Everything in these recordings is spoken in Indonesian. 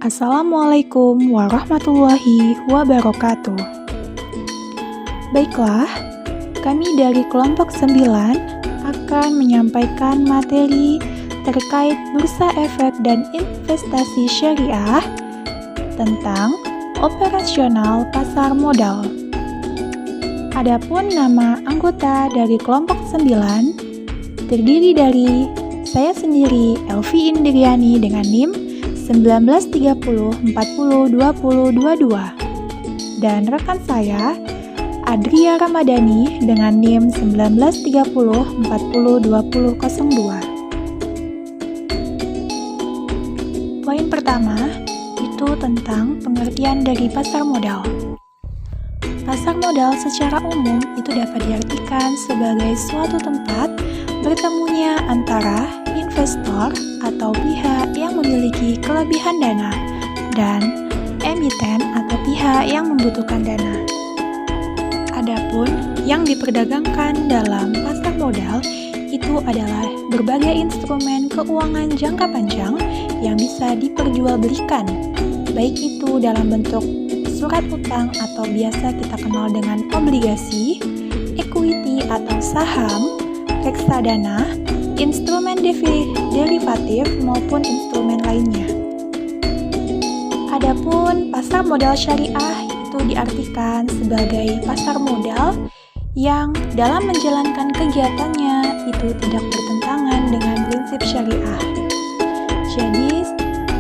Assalamualaikum warahmatullahi wabarakatuh. Baiklah, kami dari kelompok 9 akan menyampaikan materi terkait bursa efek dan investasi syariah tentang operasional pasar modal. Adapun nama anggota dari kelompok 9 terdiri dari saya sendiri, Elvi Indriani dengan NIM 1930402022 dan rekan saya Adria Ramadhani dengan NIM 1930402002. Poin pertama itu tentang pengertian dari pasar modal. Pasar modal secara umum itu dapat diartikan sebagai suatu tempat bertemunya antara investor atau pihak yang memiliki kelebihan dana dan emiten atau pihak yang membutuhkan dana. Adapun yang diperdagangkan dalam pasar modal itu adalah berbagai instrumen keuangan jangka panjang yang bisa diperjualbelikan, baik itu dalam bentuk surat utang atau biasa kita kenal dengan obligasi, equity atau saham, reksadana, instrumen derivatif maupun instrumen lainnya. Adapun pasar modal syariah itu diartikan sebagai pasar modal yang dalam menjalankan kegiatannya itu tidak bertentangan dengan prinsip syariah. Jadi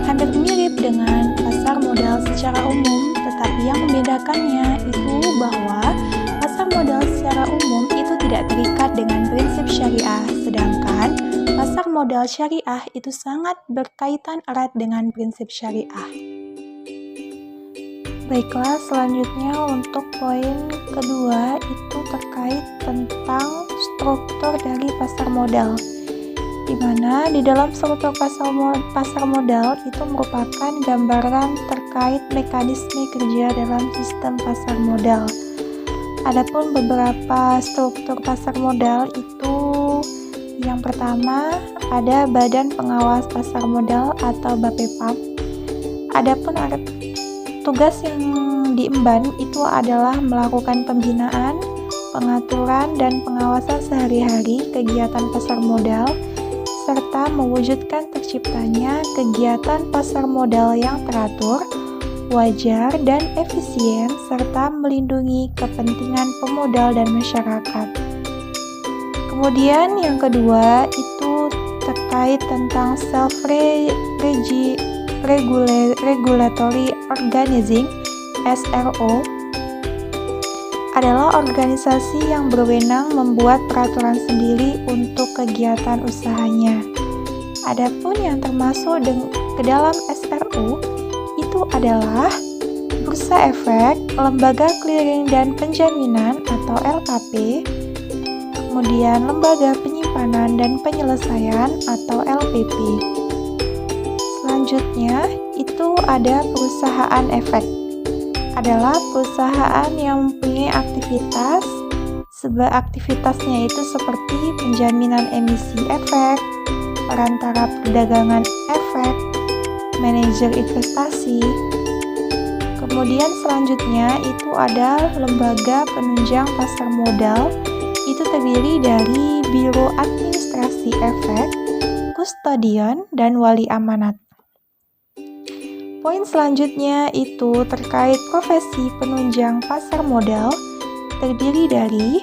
hampir mirip dengan pasar modal secara umum, tetapi yang membedakannya itu bahwa pasar modal secara umum itu tidak terikat dengan prinsip syariah, sedangkan pasar modal syariah itu sangat berkaitan erat dengan prinsip syariah. Baiklah, selanjutnya untuk poin kedua itu terkait tentang struktur dari pasar modal, di mana di dalam struktur pasar modal itu merupakan gambaran terkait mekanisme kerja dalam sistem pasar modal. Adapun beberapa struktur pasar modal itu yang pertama ada Badan Pengawas Pasar Modal atau BAPEPAM. Adapun tugas yang diemban itu adalah melakukan pembinaan, pengaturan dan pengawasan sehari-hari kegiatan pasar modal serta mewujudkan terciptanya kegiatan pasar modal yang teratur, wajar dan efisien serta melindungi kepentingan pemodal dan masyarakat. Kemudian yang kedua itu terkait tentang Regulatory Organizing (SRO) adalah organisasi yang berwenang membuat peraturan sendiri untuk kegiatan usahanya. Adapun yang termasuk ke dalam SRO itu adalah Bursa Efek, Lembaga Clearing dan Penjaminan atau LKP, kemudian Lembaga Penyimpanan dan Penyelesaian atau LPP. Selanjutnya itu ada perusahaan efek. Adalah perusahaan yang mempunyai aktivitasnya itu seperti penjaminan emisi efek, perantara perdagangan efek, manajer investasi. Kemudian selanjutnya itu ada lembaga penunjang pasar modal, itu terdiri dari Biro Administrasi Efek, Kustodian, dan Wali Amanat. Poin selanjutnya itu terkait profesi penunjang pasar modal, terdiri dari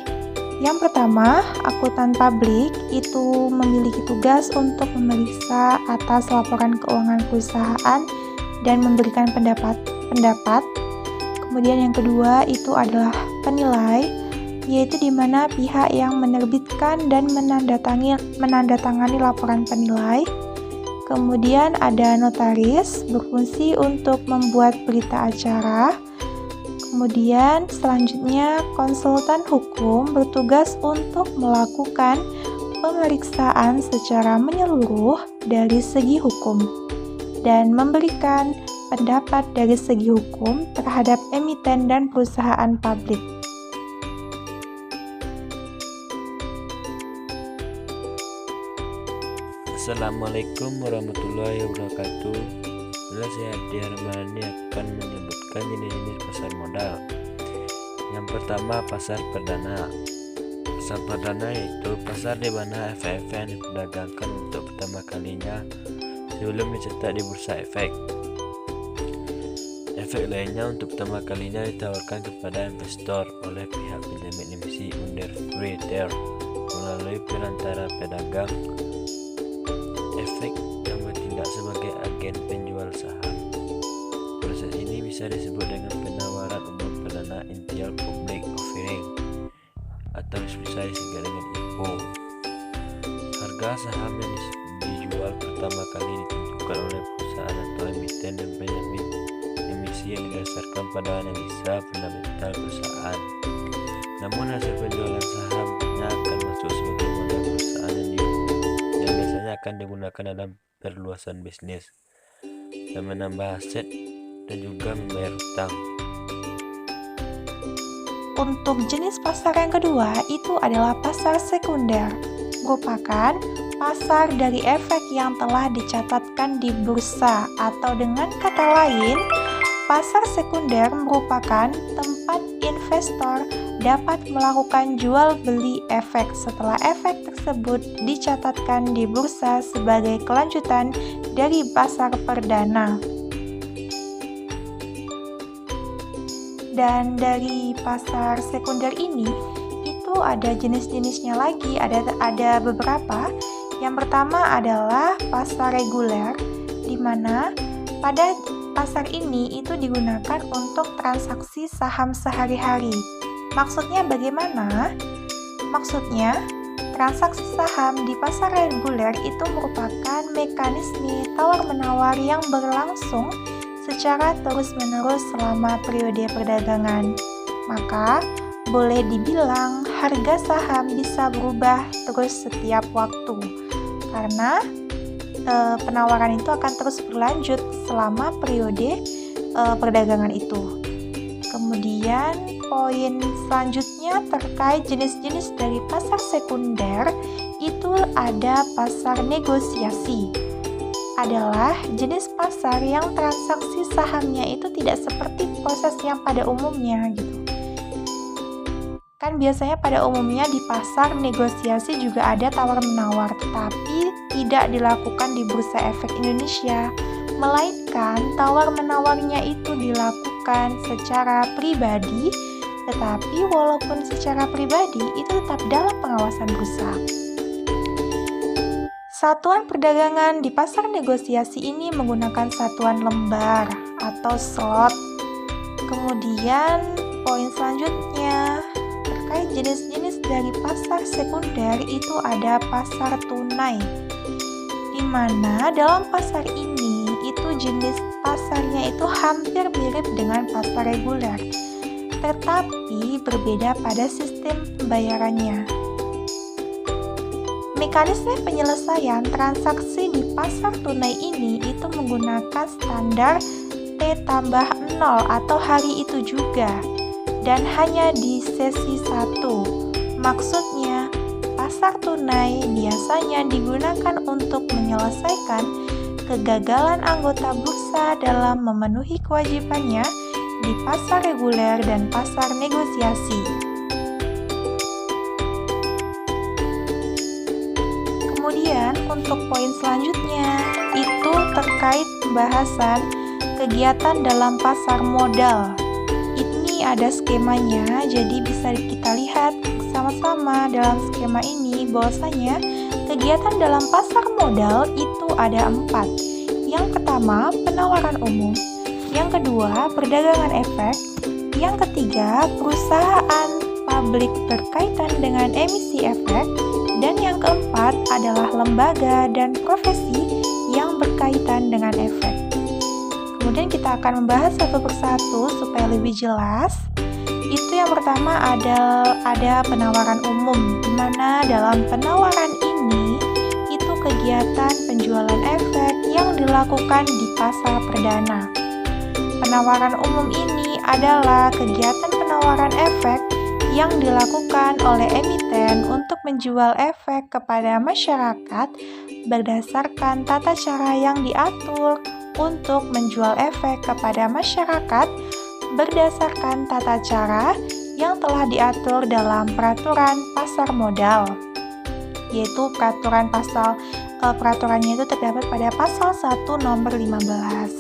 yang pertama, akuntan publik itu memiliki tugas untuk memeriksa atas laporan keuangan perusahaan dan memberikan pendapat. Kemudian yang kedua itu adalah penilai, yaitu di mana pihak yang menerbitkan dan menandatangani laporan penilai. Kemudian ada notaris, berfungsi untuk membuat berita acara. Kemudian selanjutnya konsultan hukum bertugas untuk melakukan pemeriksaan secara menyeluruh dari segi hukum dan memberikan pendapat dari segi hukum terhadap emiten dan perusahaan publik. Assalamualaikum warahmatullahi wabarakatuh. 2019 CFD Harmoni akan menyebutkan jenis-jenis pasar modal. Yang pertama, pasar perdana. Pasar perdana yaitu pasar di mana efek-efek yang diperdagangkan untuk pertama kalinya sebelum dicetak di bursa efek. Efek lainnya untuk pertama kalinya ditawarkan kepada investor oleh pihak penjamin emisi underwriter melalui perantara pedagang efek yang bertindak sebagai agen penjual saham. Proses ini bisa disebut dengan penawaran umum perdana initial public offering atau bisa disingkat dengan IPO. Harga saham yang dijual pertama kali ditentukan oleh perusahaan atau emiten dan penjamin emisi yang didasarkan pada analisa fundamental perusahaan. Namun hasil penjualan sahamnya akan masuk sebagai modal perusahaan yang biasanya akan digunakan dalam perluasan bisnis dan menambah aset dan juga membayar hutang. Untuk jenis pasar yang kedua itu adalah pasar sekunder, merupakan pasar dari efek yang telah dicatatkan di bursa, atau dengan kata lain, pasar sekunder merupakan tempat investor dapat melakukan jual beli efek setelah efek tersebut dicatatkan di bursa sebagai kelanjutan dari pasar perdana. Dan dari pasar sekunder ini itu ada jenis-jenisnya lagi, ada beberapa. Yang pertama adalah pasar reguler, di mana pada pasar ini itu digunakan untuk transaksi saham sehari-hari. Maksudnya bagaimana? Maksudnya, transaksi saham di pasar reguler itu merupakan mekanisme tawar-menawar yang berlangsung secara terus-menerus selama periode perdagangan. Maka, boleh dibilang harga saham bisa berubah terus setiap waktu, karena penawaran itu akan terus berlanjut selama periode perdagangan itu. Kemudian poin selanjutnya terkait jenis-jenis dari pasar sekunder itu ada pasar negosiasi. Adalah jenis pasar yang transaksi sahamnya itu tidak seperti proses yang pada umumnya gitu. Kan biasanya pada umumnya di pasar negosiasi juga ada tawar-menawar, tetapi tidak dilakukan di Bursa Efek Indonesia, melainkan tawar-menawarnya itu dilakukan secara pribadi, tetapi walaupun secara pribadi itu tetap dalam pengawasan bursa. Satuan perdagangan di pasar negosiasi ini menggunakan satuan lembar atau slot. Kemudian poin selanjutnya terkait jenis-jenis dari pasar sekunder itu ada pasar tunai, di mana dalam pasar ini itu jenis pasarnya itu hampir mirip dengan pasar reguler, tetapi berbeda pada sistem pembayarannya. Mekanisme penyelesaian transaksi di pasar tunai ini itu menggunakan standar T+0 atau hari itu juga, dan hanya di sesi 1. Maksudnya, pasar tunai biasanya digunakan untuk menyelesaikan kegagalan anggota bursa dalam memenuhi kewajibannya di pasar reguler dan pasar negosiasi. Kemudian untuk poin selanjutnya itu terkait pembahasan kegiatan dalam pasar modal. Ini ada skemanya, jadi bisa kita lihat sama-sama dalam skema ini bahwasanya kegiatan dalam pasar modal itu ada 4. Yang pertama, penawaran umum. Yang kedua, perdagangan efek. Yang ketiga, perusahaan publik berkaitan dengan emisi efek. Dan yang keempat adalah lembaga dan profesi yang berkaitan dengan efek. Kemudian kita akan membahas satu persatu supaya lebih jelas. Itu yang pertama ada penawaran umum, di mana dalam penawaran ini itu kegiatan penjualan efek yang dilakukan di pasar perdana. Penawaran umum ini adalah kegiatan penawaran efek yang dilakukan oleh emiten untuk menjual efek kepada masyarakat berdasarkan tata cara yang diatur untuk menjual efek kepada masyarakat berdasarkan tata cara yang telah diatur dalam peraturan pasar modal, yaitu peraturannya itu terdapat pada pasal 1 nomor 15.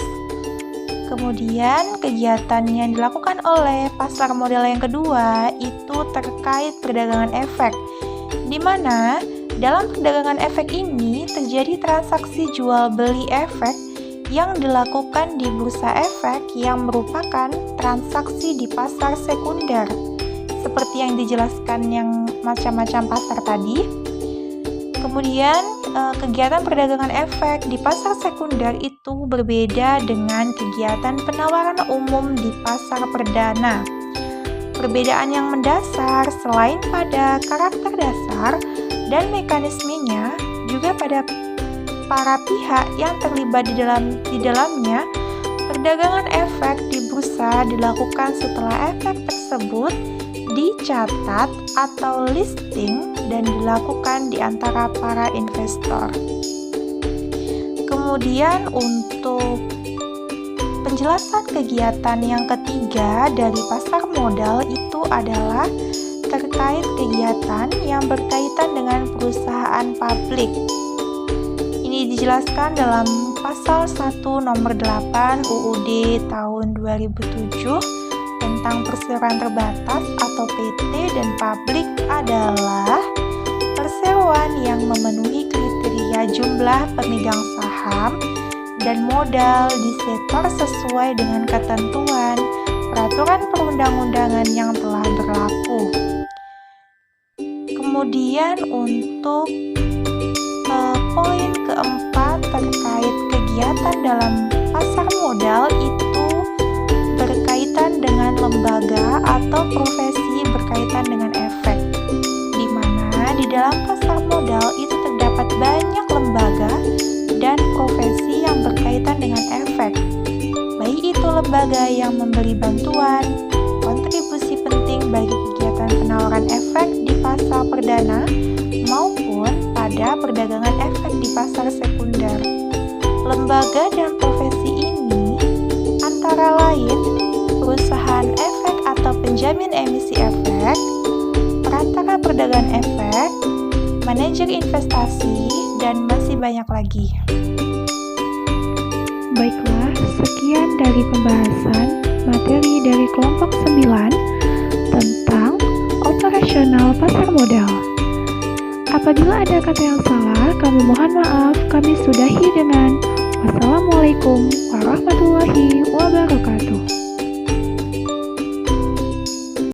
Kemudian kegiatan yang dilakukan oleh pasar modal yang kedua itu terkait perdagangan efek, di mana dalam perdagangan efek ini terjadi transaksi jual beli efek yang dilakukan di bursa efek yang merupakan transaksi di pasar sekunder, seperti yang dijelaskan yang macam-macam pasar tadi. Kemudian kegiatan perdagangan efek di pasar sekunder itu berbeda dengan kegiatan penawaran umum di pasar perdana. Perbedaan yang mendasar selain pada karakter dasar dan mekanismenya, juga pada para pihak yang terlibat di dalamnya. Perdagangan efek di bursa dilakukan setelah efek tersebut dicatat atau listing dan dilakukan di antara para investor. Kemudian untuk penjelasan kegiatan yang ketiga dari pasar modal itu adalah terkait kegiatan yang berkaitan dengan perusahaan publik. Ini dijelaskan dalam pasal 1 nomor 8 UUD tahun 2007 tentang perseroan terbatas atau PT dan publik adalah perseroan yang memenuhi kriteria jumlah pemegang saham dan modal di sektor sesuai dengan ketentuan peraturan perundang-undangan yang telah berlaku. Kemudian untuk poin keempat terkait kegiatan dalam pasar modal itu berkaitan dengan lembaga atau profesi berkaitan dengan efek, di mana di dalam pasar modal itu terdapat banyak lembaga dan profesi yang berkaitan dengan efek, baik itu lembaga yang memberi bantuan, kontribusi penting bagi kegiatan penawaran efek di pasar perdana maupun pada perdagangan efek di pasar sekunder. Lembaga dan profesi ini antara lain perusahaan efek atau penjamin emisi efek, perantara perdagangan efek, manajer investasi, dan masih banyak lagi. Baiklah, sekian dari pembahasan materi dari kelompok 9 tentang operasional pasar modal. Apabila ada kata yang salah, kami mohon maaf. Kami sudahi dengan wassalamualaikum warahmatullahi wabarakatuh.